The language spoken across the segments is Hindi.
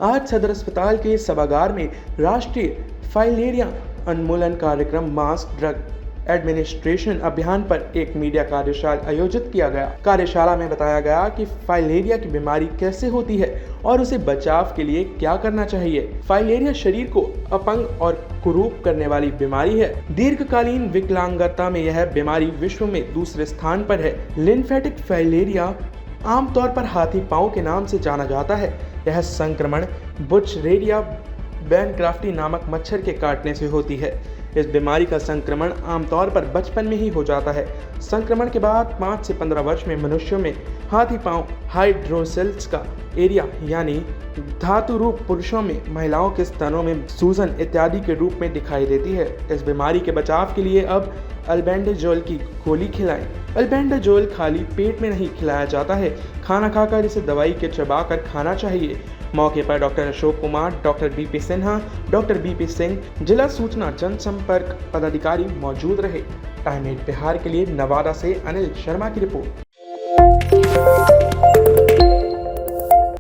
आज सदर अस्पताल के सभागार में राष्ट्रीय फाइलेरिया उन्मूलन कार्यक्रम मास ड्रग एडमिनिस्ट्रेशन अभियान पर एक मीडिया कार्यशाला आयोजित किया गया। कार्यशाला में बताया गया कि फाइलेरिया की बीमारी कैसे होती है और उसे बचाव के लिए क्या करना चाहिए। फाइलेरिया शरीर को अपंग और कुरूप करने वाली बीमारी है। दीर्घकालीन विकलांगता में यह बीमारी विश्व में दूसरे स्थान पर है। लिम्फेटिक फाइलेरिया आमतौर पर हाथी पांव के नाम से जाना जाता है। यह संक्रमण बुचरेरिया बैनक्राफ्टी नामक मच्छर के काटने से होती है। इस बीमारी का संक्रमण आमतौर पर बचपन में ही हो जाता है। संक्रमण के बाद 5 से 15 वर्ष में मनुष्यों में हाथी पांव हाइड्रोसेल्स का एरिया यानी धातु रूप, पुरुषों में महिलाओं के स्तनों में सूजन इत्यादि के रूप में दिखाई देती है। इस बीमारी के बचाव के लिए अब अल्बेंडाजोल की गोली खिलाएं। अल्बेंडाजोल खाली पेट में नहीं खिलाया जाता है, खाना खाकर इसे दवाई के चबाकर खाना चाहिए। मौके पर doctor Ashok Kumar, doctor BP Sinha, doctor BP Singh, जिला सूचना जनसंपर्क पदाधिकारी मौजूद रहे। टाइम 8 बिहार के लिए नवादा से अनिल शर्मा की रिपोर्ट।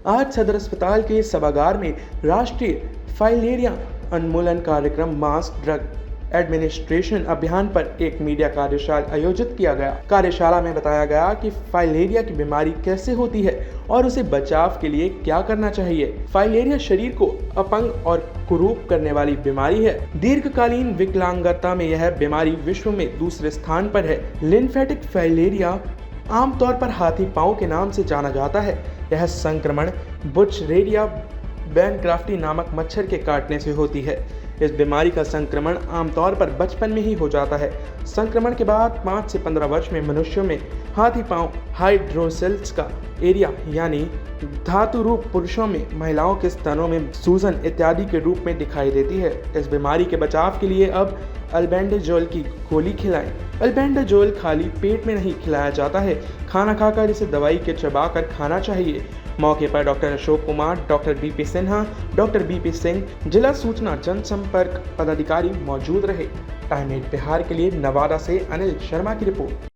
आज सदर अस्पताल के सभागार में राष्ट्रीय फाइलेरिया उन्मूलन कार्यक्रम मास ड्रग एडमिनिस्ट्रेशन अभियान पर एक मीडिया कार्यशाला आयोजित किया गया। कार्यशाला में बताया गया कि फाइलेरिया की बीमारी कैसे होती है और उसे बचाव के लिए क्या करना चाहिए। फाइलेरिया शरीर को अपंग और कुरूप करने वाली बीमारी है। दीर्घकालीन विकलांगता में यह बीमारी विश्व में दूसरे स्थान पर है। लिम्फेटिक फाइलेरिया आमतौर पर हाथी पांव के नाम से जाना जाता है। यह संक्रमण बुचरेरिया बैनक्राफ्टी नामक मच्छर के काटने से होती है। इस बीमारी का संक्रमण आमतौर पर बचपन में ही हो जाता है। संक्रमण के बाद 5 से 15 वर्ष में मनुष्यों में हाथी पांव हाइड्रोसेल्स का एरिया यानी धातु रूप, पुरुषों में महिलाओं के स्तनों में सूजन इत्यादि के रूप में दिखाई देती है। इस बीमारी के बचाव के लिए अब अल्बेंडाजोल की गोली खिलाएं। अल्बेंडाजोल खाली पेट में नहीं खिलाया जाता है, खाना खाकर इसे दवाई के चबाकर खाना चाहिए। मौके पर doctor Ashok Kumar, doctor BP Sinha, doctor BP Singh, जिला सूचना जनसंपर्क पदाधिकारी मौजूद रहे। टाइम 8 बिहार के लिए नवादा से अनिल शर्मा की रिपोर्ट।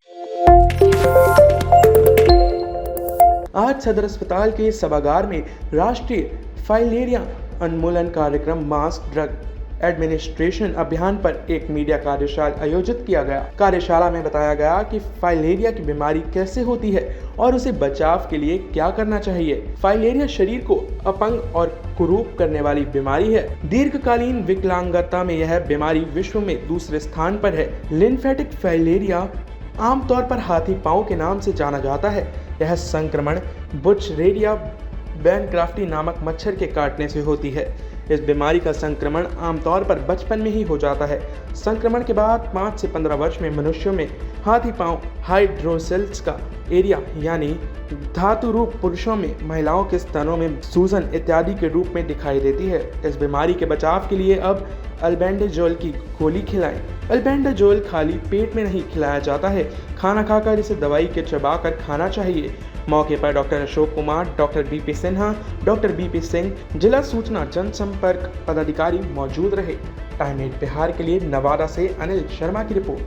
आज सदर अस्पताल के सभागार में राष्ट्रीय फाइलेरिया उन्मूलन कार्यक्रम मास ड्रग एडमिनिस्ट्रेशन अभियान पर एक मीडिया कार्यशाला आयोजित किया गया। कार्यशाला में बताया गया कि फाइलेरिया की बीमारी कैसे होती है और उसे बचाव के लिए क्या करना चाहिए। फाइलेरिया शरीर को अपंग और कुरूप करने वाली बीमारी है। दीर्घकालीन विकलांगता में यह बीमारी विश्व में दूसरे स्थान पर है। लिम्फेटिक फाइलेरिया आमतौर पर हाथी पांव के नाम से जाना जाता है। यह संक्रमण बुचरेरिया बैनक्राफ्टी नामक मच्छर के काटने से होती है। इस बीमारी का संक्रमण आमतौर पर बचपन में ही हो जाता है। संक्रमण के बाद 5 से 15 वर्ष में मनुष्यों में हाथी पांव हाइड्रोसेल्स का एरिया यानी धातु रूप, पुरुषों में महिलाओं के स्तनों में सूजन इत्यादि के रूप में दिखाई देती है। इस बीमारी के बचाव के लिए अब अल्बेंडाजोल की गोली खिलाएं। अल्बेंडाजोल खाली पेट में नहीं खिलाया जाता है, खाना खाकर इसे दवाई के चबाकर खाना चाहिए। मौके पर doctor Ashok Kumar, doctor BP Sinha, doctor BP Singh, जिला सूचना जनसंपर्क पदाधिकारी मौजूद रहे। टाइम 8 बिहार के लिए नवादा से अनिल शर्मा की रिपोर्ट।